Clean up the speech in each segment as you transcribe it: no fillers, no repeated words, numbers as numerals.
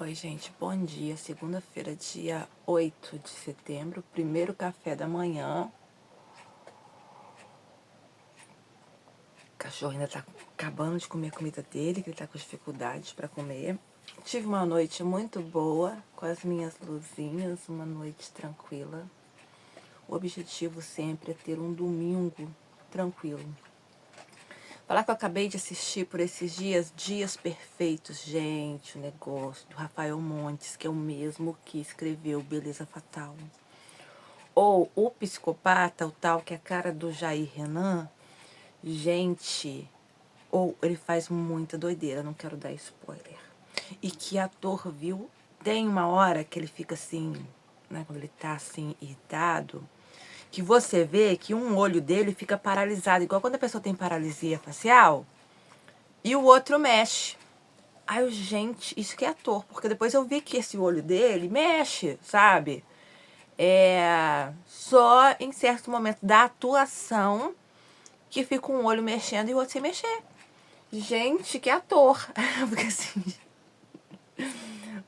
Oi, gente, bom dia. Segunda-feira, dia 8 de setembro, primeiro café da manhã. O cachorro ainda tá acabando de comer a comida dele, que ele tá com dificuldade para comer. Tive uma noite muito boa com as minhas luzinhas, uma noite tranquila. O objetivo sempre é ter um domingo tranquilo. Falar que eu acabei de assistir por esses dias, Dias Perfeitos, gente, o negócio do Rafael Montes, que é o mesmo que escreveu Beleza Fatal. Ou O Psicopata, o tal que é a cara do Jair Renan, gente, ou ele faz muita doideira, não quero dar spoiler. E que ator, viu? Tem uma hora que ele fica assim, né, quando ele tá assim, irritado, que você vê que um olho dele fica paralisado, igual quando a pessoa tem paralisia facial, e o outro mexe. Aí eu, gente, isso que é ator, porque depois eu vi que esse olho dele mexe, sabe? Só em certo momento da atuação que fica um olho mexendo e o outro sem mexer. Gente, que ator! Porque assim,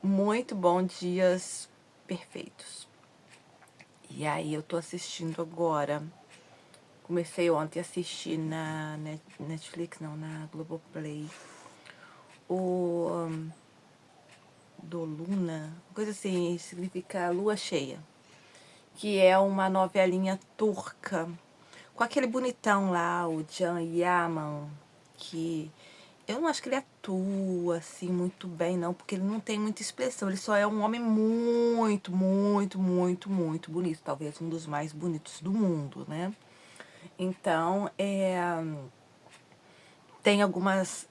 muito bom, Dias Perfeitos. E aí eu tô assistindo agora. Comecei ontem a assistir na Netflix, não, na Globoplay. O do Luna, coisa assim, significa lua cheia. Que é uma novelinha turca, com aquele bonitão lá, o Can Yaman, que eu não acho que ele atua assim muito bem, não, porque ele não tem muita expressão, ele só é um homem muito, muito, muito, muito bonito, talvez um dos mais bonitos do mundo, né? Então, tem algumas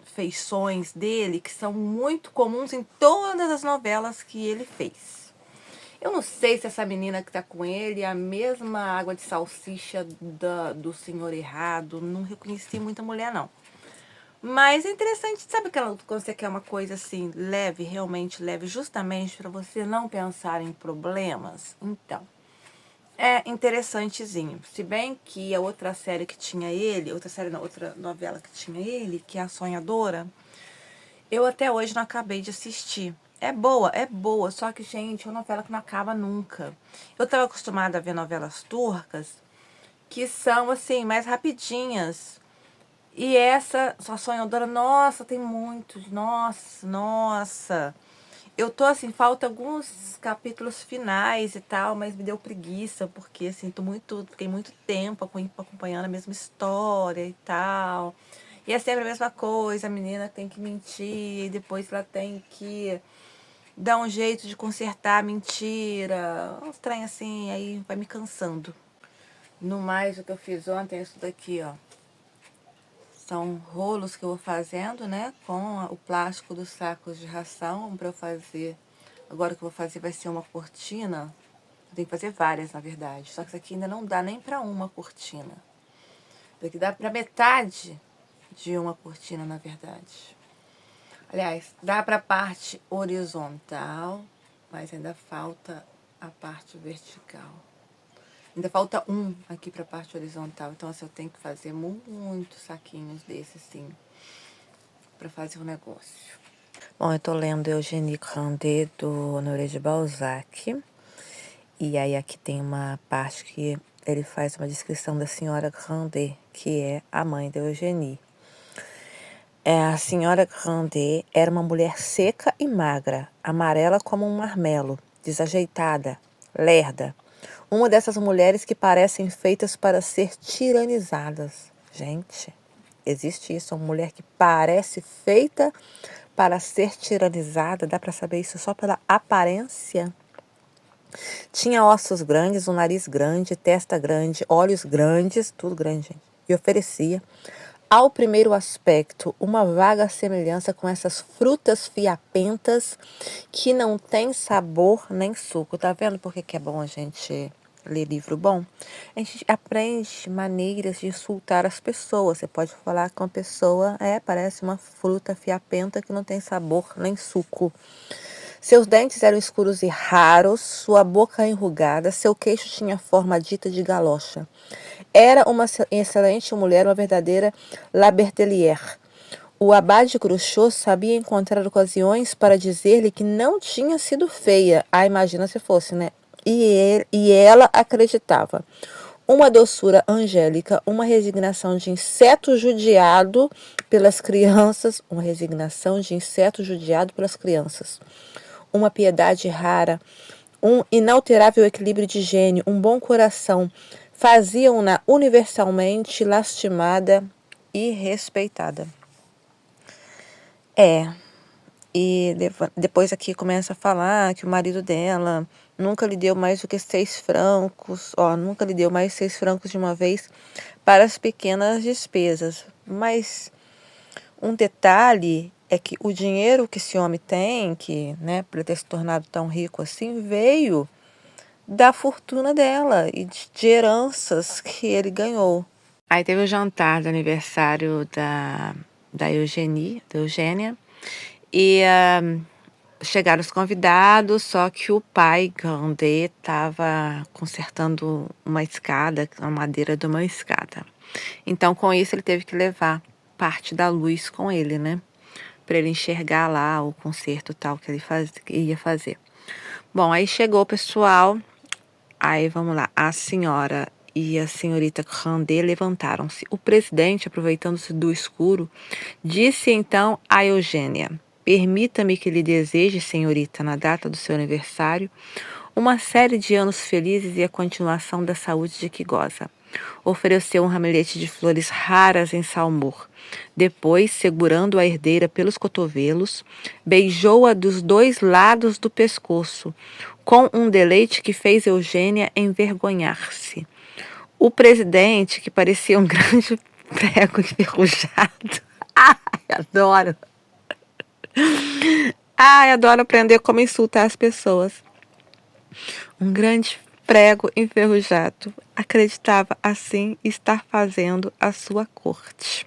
feições dele que são muito comuns em todas as novelas que ele fez. Eu não sei se essa menina que tá com ele é a mesma água de salsicha do Senhor Errado. Não reconheci muita mulher, não. Mas é interessante, sabe quando você quer uma coisa assim, leve, realmente leve, justamente para você não pensar em problemas? Então, é interessantezinho. Se bem que a outra série que tinha ele, outra série não, outra novela que tinha ele, que é A Sonhadora, eu até hoje não acabei de assistir. É boa, só que, gente, é uma novela que não acaba nunca. Eu tava acostumada a ver novelas turcas que são, assim, mais rapidinhas. E essa, Sua Sonhadora, nossa, tem muitos, nossa. Eu tô, assim, falta alguns capítulos finais e tal, mas me deu preguiça, porque, assim, fiquei muito tempo acompanhando a mesma história e tal. E é sempre a mesma coisa, a menina tem que mentir, e depois ela tem que dar um jeito de consertar a mentira. Um trem assim, aí vai me cansando. No mais, o que eu fiz ontem é isso daqui, ó. São rolos que eu vou fazendo, né? Com o plástico dos sacos de ração para eu fazer. Agora o que eu vou fazer vai ser uma cortina. Eu tenho que fazer várias, na verdade. Só que isso aqui ainda não dá nem para uma cortina. Isso aqui dá para metade de uma cortina, na verdade. Aliás, dá para a parte horizontal, mas ainda falta a parte vertical. Ainda falta um aqui para a parte horizontal. Então, assim, eu tenho que fazer muitos saquinhos desses, assim, para fazer o negócio. Bom, eu tô lendo Eugénie Grandet, do Honoré de Balzac. E aí aqui tem uma parte que ele faz uma descrição da senhora Grandet, que é a mãe da Eugénie. A senhora Grandet era uma mulher seca e magra, amarela como um marmelo, desajeitada, lerda. Uma dessas mulheres que parecem feitas para ser tiranizadas. Gente, existe isso, uma mulher que parece feita para ser tiranizada, dá para saber isso só pela aparência? Tinha ossos grandes, um nariz grande, testa grande, olhos grandes, tudo grande, gente, e oferecia, ao primeiro aspecto, uma vaga semelhança com essas frutas fiapentas que não tem sabor nem suco. Tá vendo por que é bom a gente ler livro bom? A gente aprende maneiras de insultar as pessoas. Você pode falar que uma pessoa parece uma fruta fiapenta que não tem sabor nem suco. Seus dentes eram escuros e raros, sua boca enrugada, seu queixo tinha forma dita de galocha. Era uma excelente mulher, uma verdadeira La Bertellière. O abade Cruchot sabia encontrar ocasiões para dizer-lhe que não tinha sido feia. Ah, imagina se fosse, né? E ela acreditava. Uma doçura angélica, uma resignação de inseto judiado pelas crianças, uma piedade rara, um inalterável equilíbrio de gênio, um bom coração, faziam-na universalmente lastimada e respeitada. E depois aqui começa a falar que o marido dela nunca lhe deu mais do que 6 francos, nunca lhe deu mais 6 francos de uma vez para as pequenas despesas. Mas um detalhe é que o dinheiro que esse homem tem, que, né, para ter se tornado tão rico assim, veio da fortuna dela e de heranças que ele ganhou. Aí teve o jantar do aniversário da Eugênia, e chegaram os convidados, só que o pai Grandet estava consertando uma escada, a madeira de uma escada. Então, com isso, ele teve que levar parte da luz com ele, né? Para ele enxergar lá o concerto tal que ele ia fazer. Bom, aí chegou o pessoal. Aí, vamos lá. A senhora e a senhorita Grandet levantaram-se. O presidente, aproveitando-se do escuro, disse então a Eugênia: permita-me que lhe deseje, senhorita, na data do seu aniversário, uma série de anos felizes e a continuação da saúde de que goza. Ofereceu um ramelete de flores raras em salmor. Depois, segurando a herdeira pelos cotovelos, beijou-a dos 2 lados do pescoço, com um deleite que fez Eugênia envergonhar-se. O presidente, que parecia um grande prego enferrujado. Ai, adoro. Ai, adoro aprender como insultar as pessoas. Um grande prego enferrujado acreditava assim estar fazendo a sua corte.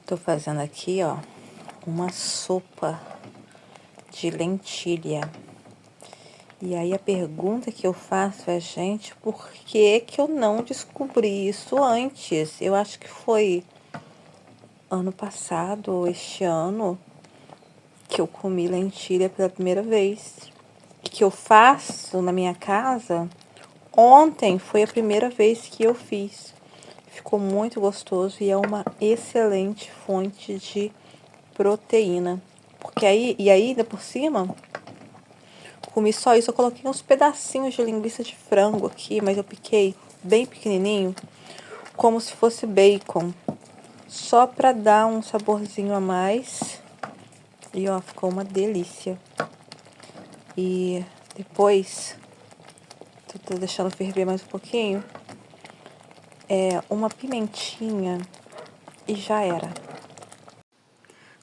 Tô fazendo aqui, uma sopa de lentilha. E aí a pergunta que eu faço é, gente, por que que eu não descobri isso antes? Eu acho que foi ano passado ou este ano que eu comi lentilha pela primeira vez. E que eu faço na minha casa. Ontem foi a primeira vez que eu fiz. Ficou muito gostoso e é uma excelente fonte de proteína. Porque aí, e aí, ainda por cima, comi só isso. Eu coloquei uns pedacinhos de linguiça de frango aqui, mas eu piquei bem pequenininho, como se fosse bacon. Só pra dar um saborzinho a mais. E ficou uma delícia. E depois, tô deixando ferver mais um pouquinho, uma pimentinha e já era.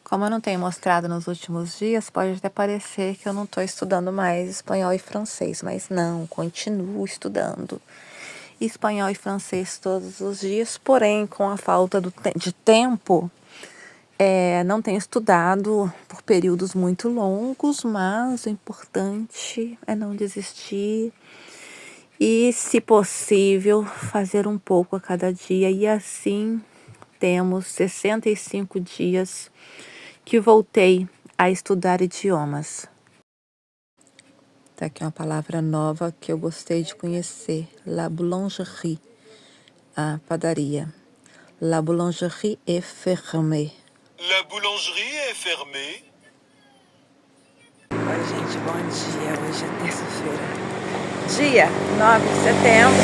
Como eu não tenho mostrado nos últimos dias, pode até parecer que eu não estou estudando mais espanhol e francês, mas não, continuo estudando espanhol e francês todos os dias, porém, com a falta de tempo, Não tenho estudado por períodos muito longos, mas o importante é não desistir e, se possível, fazer um pouco a cada dia. E assim temos 65 dias que voltei a estudar idiomas. Tá aqui uma palavra nova que eu gostei de conhecer. La boulangerie, a padaria. La boulangerie est fermée. La boulangerie est fermée. Oi, gente, bom dia. Hoje é terça-feira, dia 9 de setembro.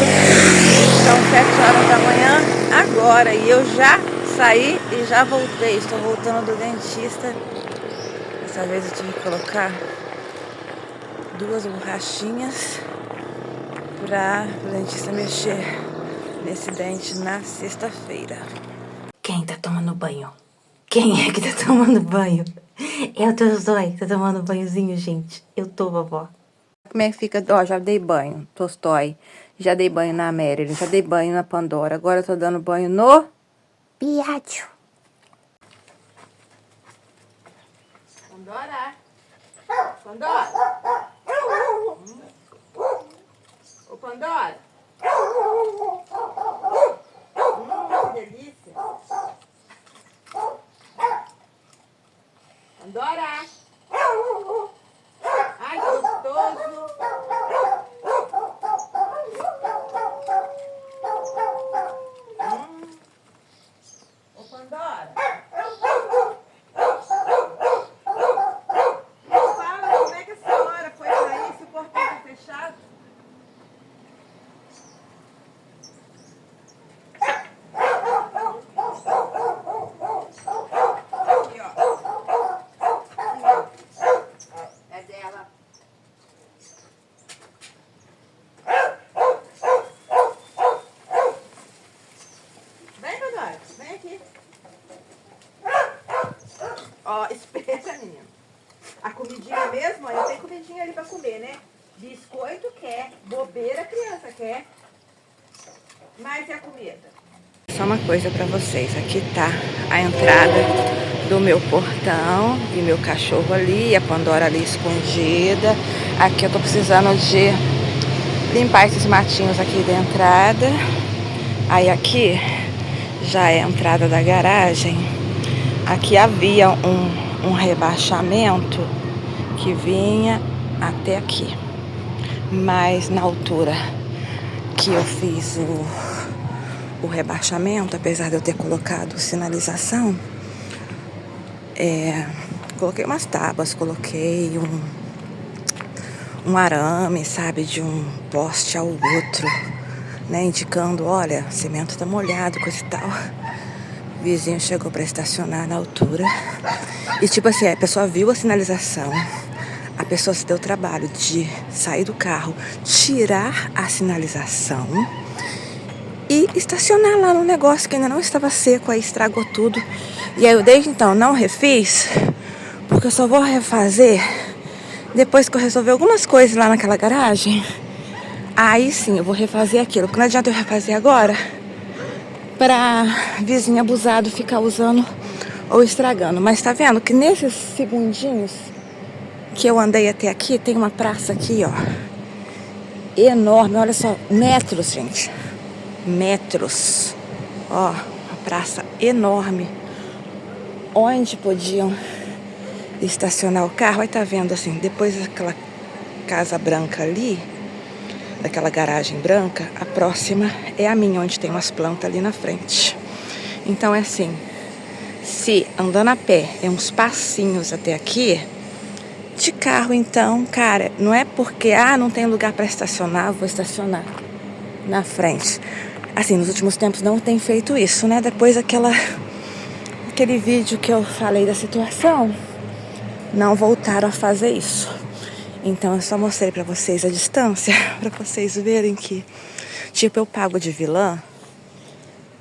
São 7 horas da manhã agora e eu já saí e já voltei. Estou voltando do dentista. Dessa vez eu tive que colocar 2 borrachinhas para o dentista mexer nesse dente na sexta-feira. Quem tá tomando banho? Quem é que tá tomando banho? Eu tô dois, tá tomando banhozinho, gente. Eu tô, vovó. Como é que fica? Ó, já dei banho, Tolstói. Já dei banho na Marilyn, já dei banho na Pandora. Agora eu tô dando banho no Piádio. Pandora. Pandora. Ô, Pandora. Que delícia. Pandora. Ai, que gostoso. Ô, Pandora. Fala, como é que a senhora foi sair se o portão tá fechado? Aqui, ó. É dela. Vem, Pandora. Vem aqui. Ó, espera, menino. A comidinha mesmo, ó, eu tenho comidinha ali pra comer, né? Biscoito quer, bobeira a criança quer. Mas e a comida? Só uma coisa pra vocês. Aqui tá a entrada do meu portão e meu cachorro ali, a Pandora ali escondida. Aqui eu tô precisando de limpar esses matinhos aqui da entrada. Aí aqui já é a entrada da garagem. Aqui havia um rebaixamento que vinha até aqui. Mas na altura que eu fiz o rebaixamento, apesar de eu ter colocado sinalização, coloquei umas tábuas, coloquei um arame, sabe, de um poste ao outro, né, indicando, olha, o cimento tá molhado, coisa e tal. O vizinho chegou para estacionar na altura e tipo assim, a pessoa viu a sinalização, a pessoa se deu o trabalho de sair do carro, tirar a sinalização e estacionar lá no negócio que ainda não estava seco, aí estragou tudo. E aí eu desde então não refiz, porque eu só vou refazer depois que eu resolver algumas coisas lá naquela garagem. Aí sim eu vou refazer aquilo, porque não adianta eu refazer agora pra vizinho abusado ficar usando ou estragando. Mas tá vendo que nesses segundinhos que eu andei até aqui, tem uma praça aqui, ó, enorme, olha só, metros, gente, metros, ó, uma praça enorme, onde podiam estacionar o carro. Aí tá vendo assim, depois daquela casa branca ali, daquela garagem branca, a próxima é a minha, onde tem umas plantas ali na frente. Então é assim, se andando a pé é uns passinhos até aqui, de carro então, cara, não é porque não tem lugar para estacionar, vou estacionar na frente. Assim, nos últimos tempos não tem feito isso, né? Depois aquele vídeo que eu falei da situação, não voltaram a fazer isso. Então eu só mostrei pra vocês a distância, pra vocês verem que, tipo, eu pago de vilã,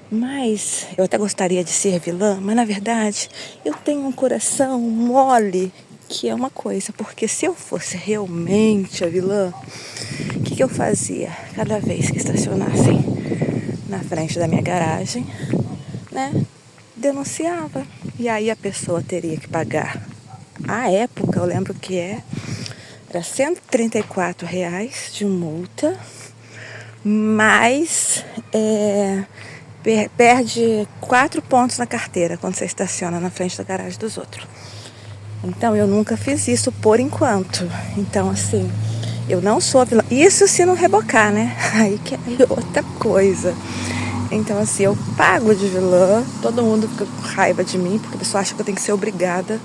mas eu até gostaria de ser vilã, mas na verdade eu tenho um coração mole, que é uma coisa, porque se eu fosse realmente a vilã, o que eu fazia? Cada vez que estacionassem na frente da minha garagem, né, denunciava. E aí a pessoa teria que pagar. À época, eu lembro que era R$ 134 de multa, mas perde 4 pontos na carteira quando você estaciona na frente da garagem dos outros. Então eu nunca fiz isso por enquanto. Então assim, eu não sou vilã. Isso se não rebocar, né? Aí que é outra coisa. Então assim, eu pago de vilã, todo mundo fica com raiva de mim, porque a pessoa acha que eu tenho que ser obrigada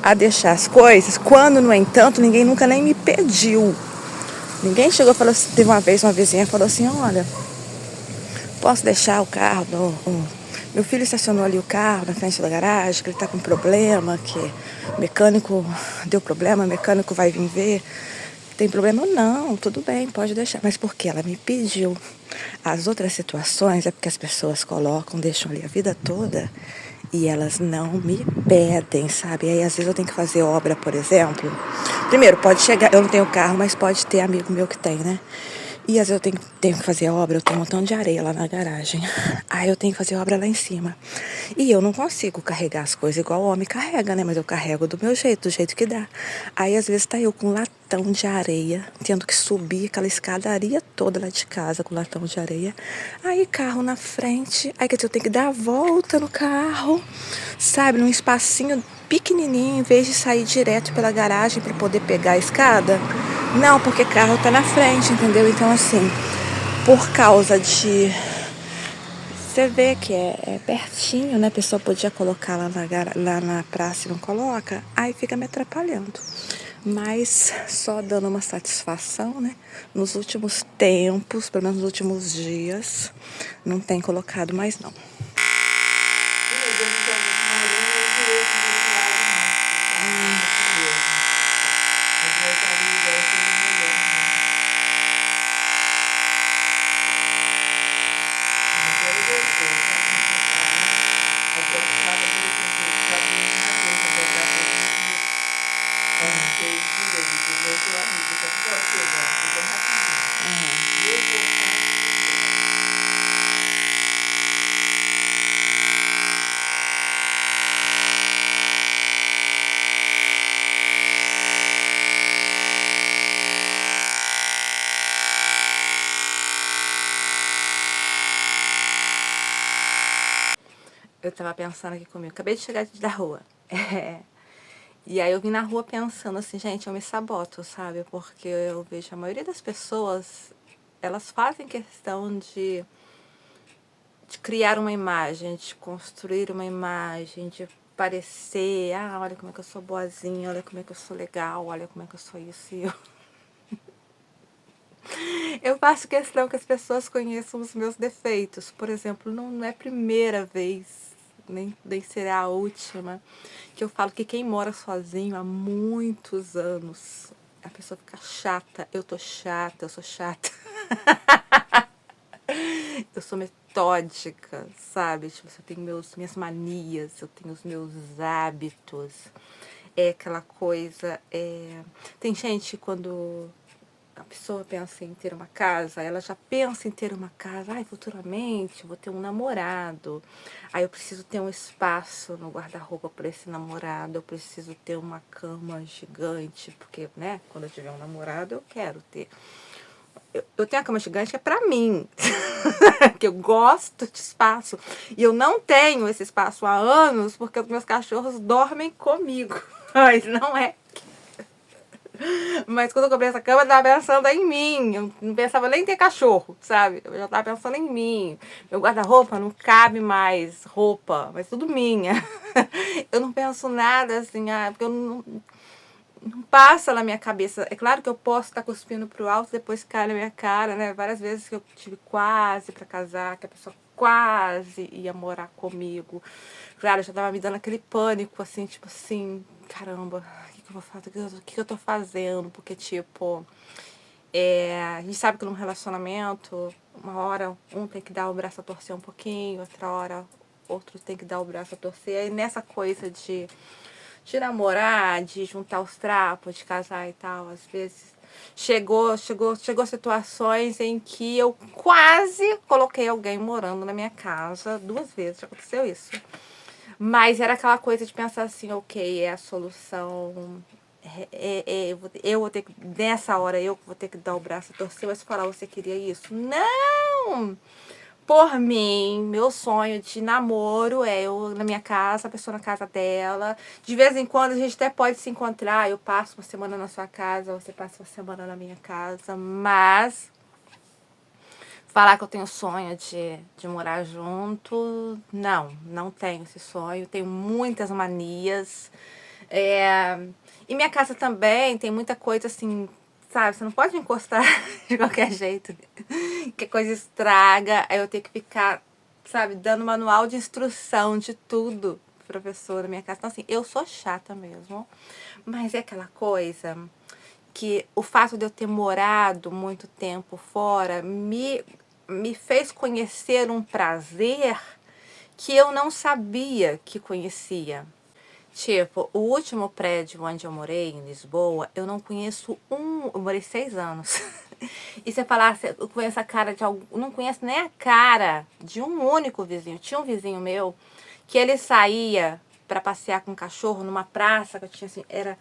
a deixar as coisas, quando, no entanto, ninguém nunca nem me pediu. Ninguém chegou e falou assim, teve uma vez uma vizinha falou assim, olha, posso deixar o carro, meu filho estacionou ali o carro na frente da garagem, que ele tá com problema, que o mecânico deu problema, o mecânico vai vir ver. Tem problema? Não, tudo bem, pode deixar. Mas porque ela me pediu. As outras situações é porque as pessoas colocam, deixam ali a vida toda e elas não me pedem, sabe? Aí às vezes eu tenho que fazer obra, por exemplo. Primeiro, pode chegar, eu não tenho carro, mas pode ter amigo meu que tem, né? E às vezes eu tenho que fazer obra, eu tenho um montão de areia lá na garagem. Aí eu tenho que fazer obra lá em cima. E eu não consigo carregar as coisas igual o homem carrega, né? Mas eu carrego do meu jeito, do jeito que dá. Aí às vezes tá eu com um latão de areia, tendo que subir aquela escadaria toda lá de casa com latão de areia. Aí carro na frente, aí quer dizer, eu tenho que dar a volta no carro, sabe? Num espacinho pequenininho, em vez de sair direto pela garagem para poder pegar a escada. Não, porque carro tá na frente, entendeu? Então, assim, por causa de... Você vê que é pertinho, né? A pessoa podia colocar lá na praça e não coloca, aí fica me atrapalhando. Mas só dando uma satisfação, né? Nos últimos tempos, pelo menos nos últimos dias, não tem colocado mais, não. Eu tava pensando aqui comigo, acabei de chegar da rua. E aí eu vim na rua pensando assim, gente, eu me saboto, sabe? Porque eu vejo a maioria das pessoas, elas fazem questão de criar uma imagem, de construir uma imagem, de parecer, olha como é que eu sou boazinha, olha como é que eu sou legal, olha como é que eu sou isso e eu. Eu faço questão que as pessoas conheçam os meus defeitos. Por exemplo, não é a primeira vez, nem será a última, que eu falo que quem mora sozinho há muitos anos, a pessoa fica chata. Eu tô chata, eu sou chata. Eu sou metódica, sabe? Tipo, eu tenho minhas manias, eu tenho os meus hábitos. É aquela coisa... Tem gente, quando a pessoa pensa em ter uma casa, ela já pensa em ter uma casa. Ai, futuramente vou ter um namorado. Aí eu preciso ter um espaço no guarda-roupa para esse namorado. Eu preciso ter uma cama gigante, porque, né, quando eu tiver um namorado, eu quero ter. Eu tenho a cama gigante que é pra mim, que eu gosto de espaço. E eu não tenho esse espaço há anos porque os meus cachorros dormem comigo. Mas não é. Mas quando eu comprei essa cama, eu tava pensando em mim. Eu não pensava nem em ter cachorro, sabe? Eu já tava pensando em mim. Meu guarda-roupa não cabe mais roupa, mas tudo minha. Eu não penso nada assim, porque eu não passa na minha cabeça. É claro que eu posso estar cuspindo pro alto e depois cai na minha cara, né? Várias vezes que eu tive quase pra casar, que a pessoa quase ia morar comigo. Claro, já tava me dando aquele pânico, assim, tipo assim, caramba, o que eu vou fazer? O que eu tô fazendo? Porque, tipo, a gente sabe que num relacionamento, uma hora um tem que dar o braço a torcer um pouquinho, outra hora outro tem que dar o braço a torcer. Aí nessa coisa de namorar, de juntar os trapos, de casar e tal, às vezes chegou situações em que eu quase coloquei alguém morando na minha casa, 2 vezes já aconteceu isso. Mas era aquela coisa de pensar assim, ok, é a solução. Eu vou ter que, nessa hora, eu vou ter que dar o braço a torcer, mas falar, você queria isso? Não! Por mim, meu sonho de namoro é eu na minha casa, a pessoa na casa dela. De vez em quando a gente até pode se encontrar. Eu passo uma semana na sua casa, você passa uma semana na minha casa. Mas falar que eu tenho sonho de morar junto, não tenho esse sonho. Tenho muitas manias. E minha casa também tem muita coisa assim, sabe? Você não pode encostar de qualquer jeito. Que a coisa estraga. Aí eu tenho que ficar, sabe, dando manual de instrução de tudo pro professor da minha casa. Então, assim, eu sou chata mesmo. Mas é aquela coisa que o fato de eu ter morado muito tempo fora me fez conhecer um prazer que eu não sabia que conhecia. Tipo, o último prédio onde eu morei, em Lisboa, eu não conheço eu morei 6 anos. E você falar, eu conheço a cara de algum, não conheço nem a cara de um único vizinho. Tinha um vizinho meu que ele saía para passear com o cachorro numa praça que eu tinha assim, era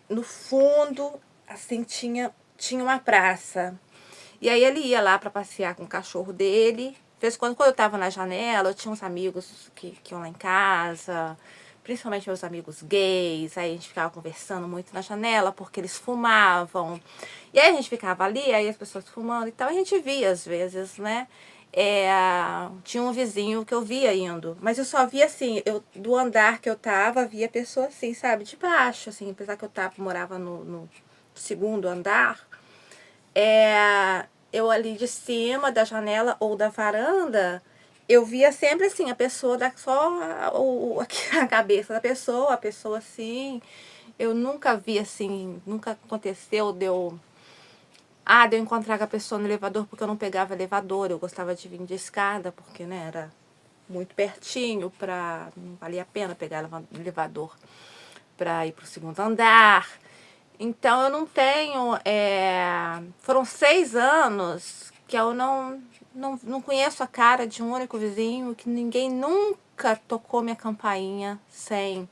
no fundo, assim, tinha uma praça. E aí ele ia lá para passear com o cachorro dele. De vez em quando eu tava na janela, eu tinha uns amigos que iam lá em casa, principalmente meus amigos gays. Aí a gente ficava conversando muito na janela, porque eles fumavam. E aí a gente ficava ali, aí as pessoas fumando e tal. A gente via às vezes, né? Tinha um vizinho que eu via indo, mas eu só via assim, do andar que eu tava, via pessoa assim, sabe, de baixo, assim, apesar que morava no segundo andar, eu ali de cima da janela ou da varanda, eu via sempre assim, a pessoa, só a cabeça da pessoa, a pessoa assim, eu nunca vi assim, nunca aconteceu de eu encontrar com a pessoa no elevador, porque eu não pegava elevador, eu gostava de vir de escada, porque, né, era muito pertinho, não valia a pena pegar elevador para ir pro segundo andar. Então eu não tenho, foram 6 anos que eu não conheço a cara de um único vizinho, que ninguém nunca tocou minha campainha sem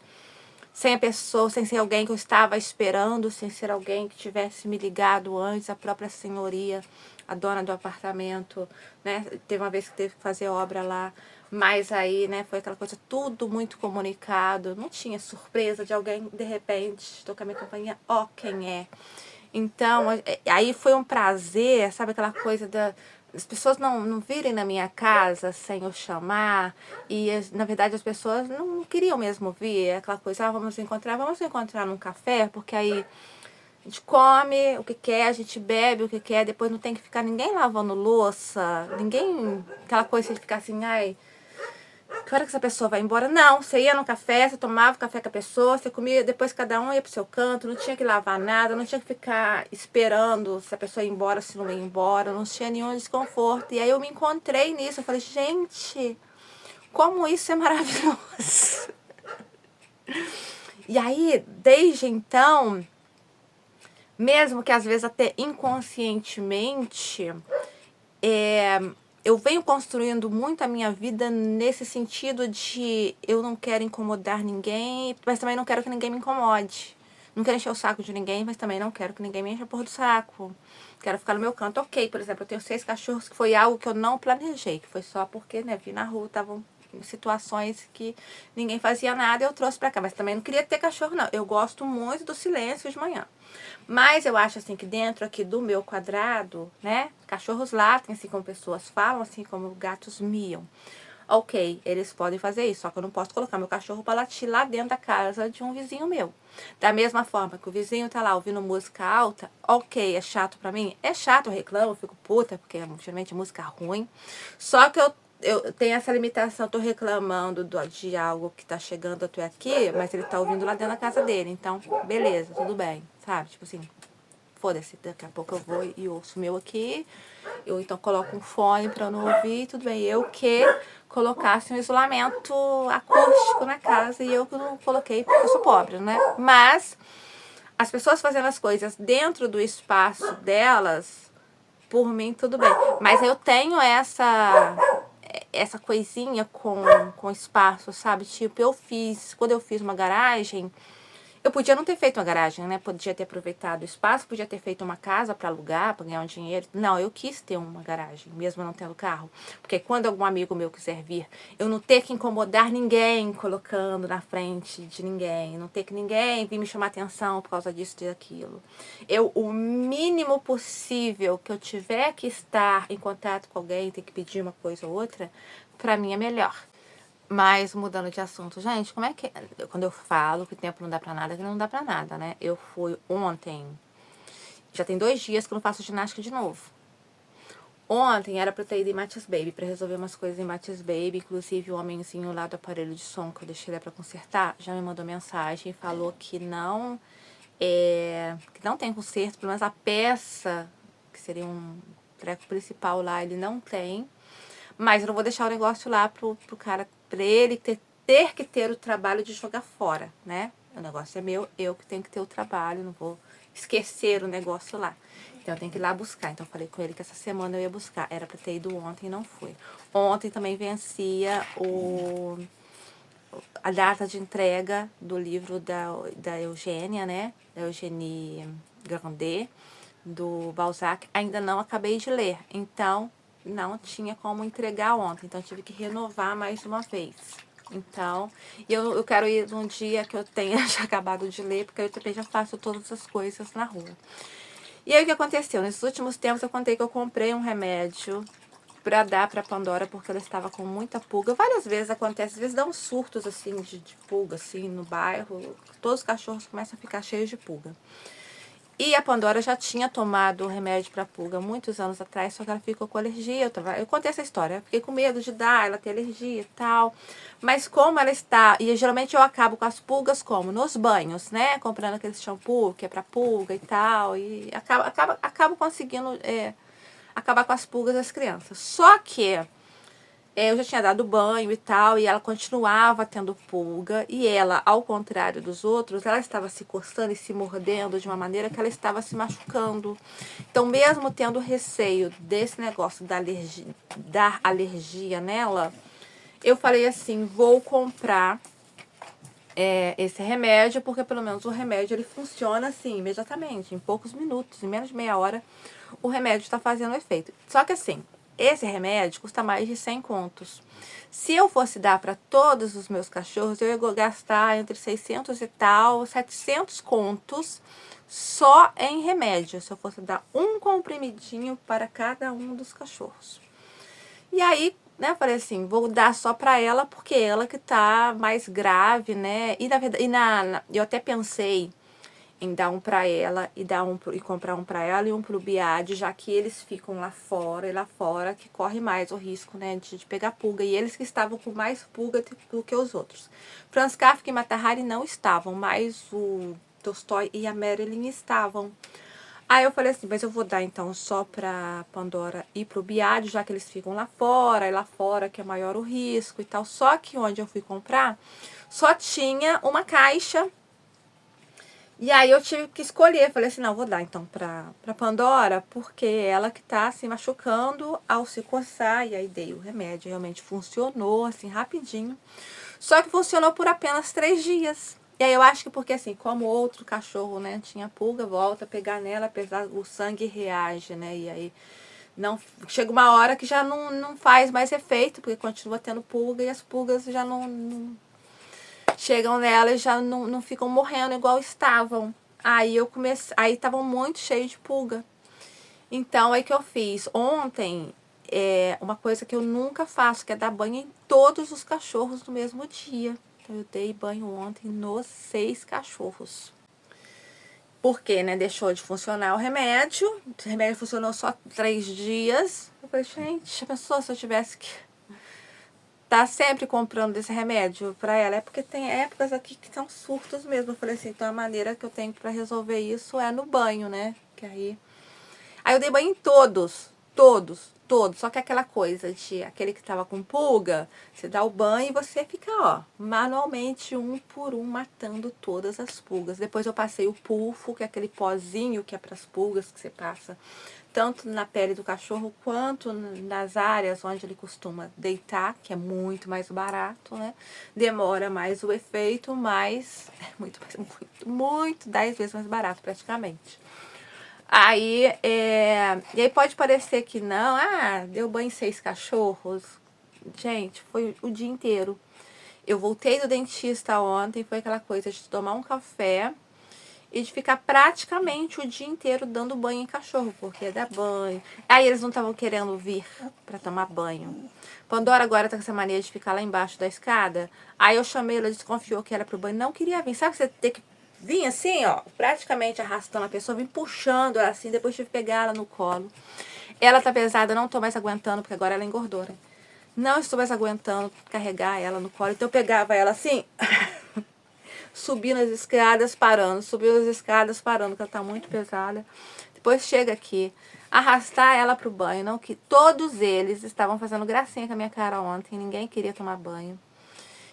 a pessoa, sem ser alguém que eu estava esperando, sem ser alguém que tivesse me ligado antes, a própria senhoria, a dona do apartamento, né? Teve uma vez que teve que fazer obra lá, mas aí, né, foi aquela coisa tudo muito comunicado, não tinha surpresa de alguém, de repente, tocar minha campainha, quem é? Então, aí foi um prazer, sabe, aquela coisa as pessoas não virem na minha casa sem eu chamar, e na verdade as pessoas não queriam mesmo vir, aquela coisa, vamos encontrar num café, porque aí a gente come o que quer, a gente bebe o que quer, depois não tem que ficar ninguém lavando louça, aquela coisa de ficar assim, ai, que hora que essa pessoa vai embora? Não, você ia no café, você tomava o café com a pessoa, você comia, depois cada um ia pro seu canto, não tinha que lavar nada, não tinha que ficar esperando se a pessoa ia embora, se não ia embora, não tinha nenhum desconforto. E aí eu me encontrei nisso, eu falei, gente, como isso é maravilhoso. E aí, desde então, mesmo que às vezes até inconscientemente, eu venho construindo muito a minha vida nesse sentido de eu não quero incomodar ninguém, mas também não quero que ninguém me incomode. Não quero encher o saco de ninguém, mas também não quero que ninguém me encha a porra do saco. Quero ficar no meu canto. Ok, por exemplo, eu tenho 6 cachorros, que foi algo que eu não planejei, que foi só porque, né, vi na rua, estavam em situações que ninguém fazia nada e eu trouxe pra cá. Mas também não queria ter cachorro, não. Eu gosto muito do silêncio de manhã. Mas eu acho assim que dentro aqui do meu quadrado, né, cachorros latem assim como pessoas falam, assim como gatos miam. Ok, eles podem fazer isso, só que eu não posso colocar meu cachorro para latir lá dentro da casa de um vizinho meu. Da mesma forma que o vizinho tá lá ouvindo música alta, ok, é chato pra mim? É chato, eu reclamo, eu fico puta, porque é geralmente música ruim. Só que eu tenho essa limitação, tô reclamando de algo que tá chegando até aqui, mas ele tá ouvindo lá dentro da casa dele. Então, beleza, tudo bem, sabe? Tipo assim, foda-se, daqui a pouco eu vou e ouço o meu aqui, eu então coloco um fone pra eu não ouvir, tudo bem. Eu que colocasse um isolamento acústico na casa e eu que não coloquei porque eu sou pobre, né? Mas as pessoas fazendo as coisas dentro do espaço delas, por mim tudo bem. Mas eu tenho essa coisinha com espaço, sabe? Tipo, quando eu fiz uma garagem, eu podia não ter feito uma garagem, né? Podia ter aproveitado o espaço, podia ter feito uma casa para alugar, para ganhar um dinheiro. Não, eu quis ter uma garagem, mesmo não tendo carro. Porque quando algum amigo meu quiser vir, eu não ter que incomodar ninguém colocando na frente de ninguém. Não ter que ninguém vir me chamar atenção por causa disso e daquilo. O mínimo possível que eu tiver que estar em contato com alguém, ter que pedir uma coisa ou outra, para mim é melhor. Mas mudando de assunto, gente, como é que... Quando eu falo que o tempo não dá pra nada, que não dá pra nada, né? Eu fui ontem... Já tem 2 dias que eu não faço ginástica de novo. Ontem era pra eu ter ido em Matches Baby, pra resolver umas coisas em Matches Baby. Inclusive o homenzinho lá do aparelho de som que eu deixei lá pra consertar, já me mandou mensagem e falou que não tem conserto, pelo menos a peça, que seria um treco principal lá, ele não tem. Mas eu não vou deixar o negócio lá pro cara, pra ele ter que ter o trabalho de jogar fora, né? O negócio é meu, eu que tenho que ter o trabalho, não vou esquecer o negócio lá. Então eu tenho que ir lá buscar. Então eu falei com ele que essa semana eu ia buscar. Era pra ter ido ontem e não fui. Ontem também vencia a data de entrega do livro da Eugênia, né? Da Eugénie Grandet, do Balzac. Ainda não acabei de ler. Então não tinha como entregar ontem, então eu tive que renovar mais uma vez. Então, eu quero ir num dia que eu tenha já acabado de ler, porque eu também já faço todas as coisas na rua. E aí o que aconteceu? Nesses últimos tempos eu contei que eu comprei um remédio pra dar pra Pandora, porque ela estava com muita pulga. Várias vezes acontece, às vezes dá uns surtos assim de pulga assim no bairro, todos os cachorros começam a ficar cheios de pulga. E a Pandora já tinha tomado o remédio para pulga muitos anos atrás, só que ela ficou com alergia. Eu contei essa história, eu fiquei com medo de dar, ela ter alergia e tal. Mas como ela está... E geralmente eu acabo com as pulgas como? Nos banhos, né? Comprando aquele shampoo que é para pulga e tal. E acabo conseguindo acabar com as pulgas das crianças. Só que... eu já tinha dado banho e tal, e ela continuava tendo pulga, e ela, ao contrário dos outros, ela estava se coçando e se mordendo de uma maneira que ela estava se machucando. Então, mesmo tendo receio desse negócio da dar alergia nela, eu falei assim, vou comprar esse remédio, porque pelo menos o remédio ele funciona assim, imediatamente, em poucos minutos, em menos de meia hora, o remédio está fazendo efeito. Só que assim, esse remédio custa mais de 100 contos. Se eu fosse dar para todos os meus cachorros, eu ia gastar entre 600 e tal, 700 contos só em remédio, se eu fosse dar um comprimidinho para cada um dos cachorros. E aí, né, eu falei assim, vou dar só pra ela, porque ela que tá mais grave, né? E na verdade, eu até pensei em dar um pra ela e comprar um pra ela e um pro Biade, já que eles ficam lá fora, e lá fora que corre mais o risco, né, de pegar pulga. E eles que estavam com mais pulga do que os outros. Franz Kafka e Mata Hari não estavam, mas o Tolstói e a Marilyn estavam. Aí eu falei assim, mas eu vou dar então só pra Pandora e pro Biade, já que eles ficam lá fora, e lá fora que é maior o risco e tal. Só que onde eu fui comprar, só tinha uma caixa. E aí eu tive que escolher, falei assim, não, vou dar então pra Pandora, porque ela que tá se machucando ao se coçar, e aí dei o remédio, realmente funcionou, assim, rapidinho. Só que funcionou por apenas 3 dias. E aí eu acho que porque assim, como outro cachorro, né, tinha pulga, volta a pegar nela, apesar o sangue reage, né, e aí não chega uma hora que já não faz mais efeito, porque continua tendo pulga e as pulgas já não chegam nela e já não ficam morrendo igual estavam. Aí eu comecei, aí estavam muito cheios de pulga. Então aí que eu fiz ontem uma coisa que eu nunca faço, que é dar banho em todos os cachorros no mesmo dia. Então eu dei banho ontem nos 6 cachorros. Porque, né, deixou de funcionar o remédio. O remédio funcionou só 3 dias. Eu falei, gente, já pensou se eu tivesse que tá sempre comprando esse remédio pra ela? É porque tem épocas aqui que são surtos mesmo. Eu falei assim, então a maneira que eu tenho pra resolver isso é no banho, né? Que aí eu dei banho em todos. Só que aquela coisa de aquele que tava com pulga, você dá o banho e você fica, ó, manualmente, um por um, matando todas as pulgas. Depois eu passei o pulfo, que é aquele pozinho que é pras pulgas que você passa tanto na pele do cachorro quanto nas áreas onde ele costuma deitar, que é muito mais barato, né? Demora mais o efeito, mas é muito, 10 vezes mais barato praticamente. Aí, e aí pode parecer que não, deu banho em 6 cachorros. Gente, foi o dia inteiro. Eu voltei do dentista ontem, foi aquela coisa de tomar um café e de ficar praticamente o dia inteiro dando banho em cachorro, porque dá banho. Aí eles não estavam querendo vir pra tomar banho. Pandora agora tá com essa mania de ficar lá embaixo da escada. Aí eu chamei, ela desconfiou que era pro banho, não queria vir. Sabe que você tem que vir assim, ó, praticamente arrastando a pessoa, vim puxando ela assim, depois tive que pegar ela no colo. Ela tá pesada, não tô mais aguentando, porque agora ela engordou, né? Não estou mais aguentando carregar ela no colo. Então eu pegava ela assim, subindo as escadas, parando, subindo as escadas, parando, porque ela tá muito pesada. Depois chega aqui, arrastar ela pro banho. Não, que todos eles estavam fazendo gracinha com a minha cara ontem, ninguém queria tomar banho.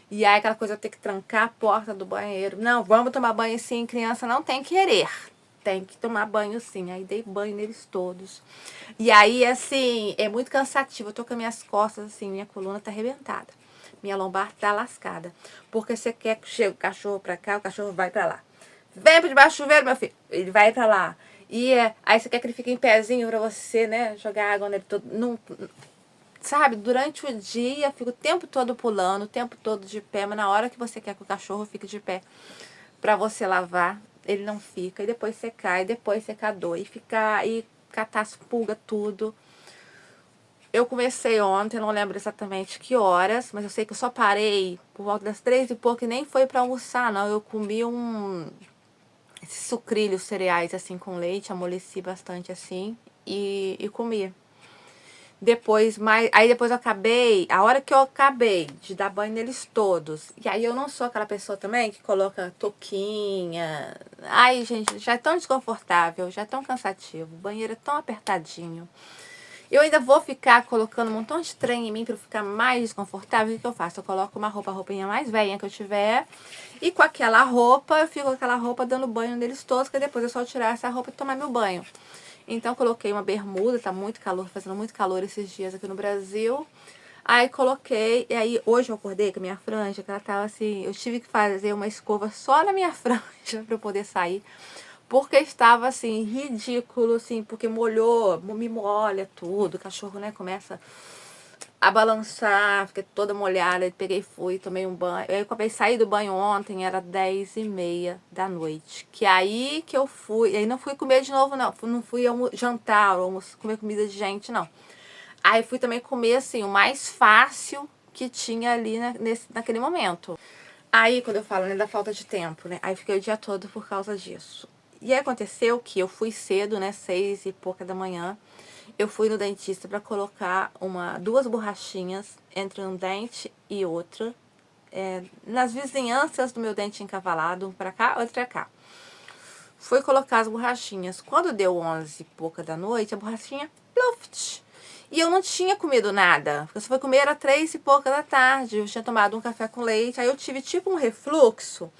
E aí aquela coisa de ter que trancar a porta do banheiro. Não, vamos tomar banho sim, criança não tem querer. Tem que tomar banho sim. Aí dei banho neles todos. E aí, assim, é muito cansativo. Eu tô com as minhas costas, assim, minha coluna tá arrebentada. Minha lombar tá lascada. Porque você quer que chegue o cachorro pra cá, o cachorro vai pra lá. Vem pra debaixo do chuveiro, meu filho. Ele vai pra lá. E aí você quer que ele fique em pezinho pra você, né? Jogar água nele todo. Não, sabe, durante o dia, fica o tempo todo pulando, o tempo todo de pé, mas na hora que você quer que o cachorro fique de pé pra você lavar, ele não fica. E depois você cai, depois você cadou. E ficar, e catar as pulgas, tudo. Eu comecei ontem, não lembro exatamente que horas, mas eu sei que eu só parei por volta das 3 e pouco, e nem foi pra almoçar, não. Eu comi esses sucrilhos cereais, assim, com leite, amoleci bastante, assim, e comi. Aí depois eu acabei, a hora que eu acabei de dar banho neles todos, e aí eu não sou aquela pessoa também que coloca touquinha. Ai, gente, já é tão desconfortável, já é tão cansativo, o banheiro é tão apertadinho. Eu ainda vou ficar colocando um montão de trem em mim para ficar mais desconfortável. O que eu faço? Eu coloco uma roupinha mais velha que eu tiver, e com aquela roupa, eu fico com aquela roupa dando banho neles todos, que depois é só tirar essa roupa e tomar meu banho. Então coloquei uma bermuda, tá muito calor, fazendo muito calor esses dias aqui no Brasil. Aí coloquei, e aí hoje eu acordei com a minha franja, que ela tava assim, eu tive que fazer uma escova só na minha franja pra eu poder sair. Porque estava assim, ridículo, assim, porque molhou, me molha tudo, o cachorro, né, começa a balançar, fiquei toda molhada, peguei, fui, tomei um banho. Eu acabei de sair do banho ontem, era 10h30 da noite. Que aí que eu fui, aí não fui comer de novo, não fui jantar, comer comida de gente, não. Aí fui também comer, assim, o mais fácil que tinha ali naquele momento. Aí, quando eu falo, né, da falta de tempo, né, aí fiquei o dia todo por causa disso. E aí aconteceu que eu fui cedo, né, 6 e pouca da manhã, eu fui no dentista para colocar duas borrachinhas entre um dente e outro, nas vizinhanças do meu dente encavalado, um para cá, outro para cá. Fui colocar as borrachinhas. Quando deu 11 e pouca da noite, a borrachinha, pluft. E eu não tinha comido nada. Porque se foi comer era 3 e pouca da tarde. Eu tinha tomado um café com leite. Aí eu tive tipo um refluxo.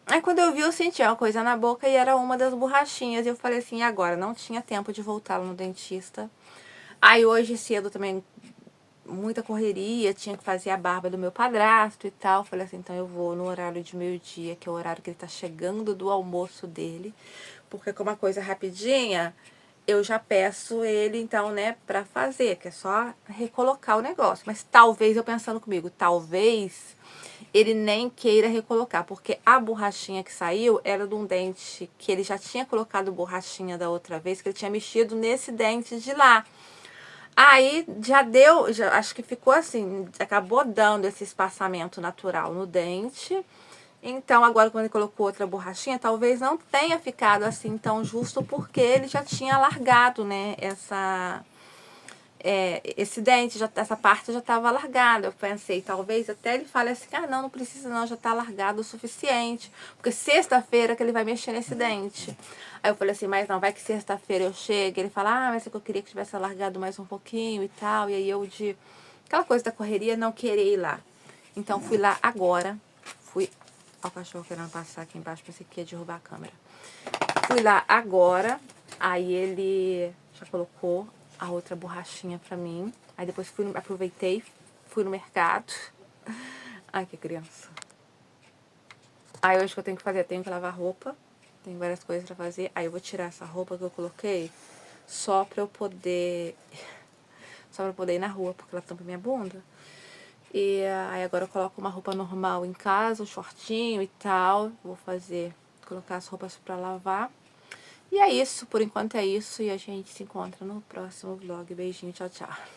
Aí quando eu vi, eu senti uma coisa na boca e era uma das borrachinhas. E eu falei assim, agora? Não tinha tempo de voltar lá no dentista. Aí hoje cedo também, muita correria, tinha que fazer a barba do meu padrasto e tal. Falei assim, então eu vou no horário de meio-dia, que é o horário que ele tá chegando do almoço dele. Porque como uma coisa rapidinha, eu já peço ele, então, né, pra fazer, que é só recolocar o negócio. Mas talvez, eu pensando comigo, talvez ele nem queira recolocar, porque a borrachinha que saiu era de um dente que ele já tinha colocado borrachinha da outra vez, que ele tinha mexido nesse dente de lá. Aí já deu, acho que ficou assim, acabou dando esse espaçamento natural no dente. Então agora quando ele colocou outra borrachinha, talvez não tenha ficado assim tão justo, porque ele já tinha largado, né, esse dente, essa parte já estava largada. Eu pensei, talvez até ele fale assim, não, não precisa não, já está largado o suficiente, porque sexta-feira que ele vai mexer nesse dente. Aí eu falei assim, mas não, vai que sexta-feira eu chego, ele fala, mas é que eu queria que tivesse largado mais um pouquinho e tal, e aí eu aquela coisa da correria, não querer ir lá. Então fui lá agora, olha o cachorro querendo passar aqui embaixo, pensei que ia derrubar a câmera. Fui lá agora, aí ele já colocou a outra borrachinha pra mim. Aí depois aproveitei, fui no mercado. Ai, que criança. Aí hoje o que eu tenho que fazer? Eu tenho que lavar roupa. Tem várias coisas pra fazer. Aí eu vou tirar essa roupa que eu coloquei só pra eu poder... Só pra poder ir na rua, porque ela tampa minha bunda. E aí agora eu coloco uma roupa normal em casa, um shortinho e tal. Vou colocar as roupas pra lavar. E é isso, por enquanto é isso. E a gente se encontra no próximo vlog. Beijinho, tchau, tchau.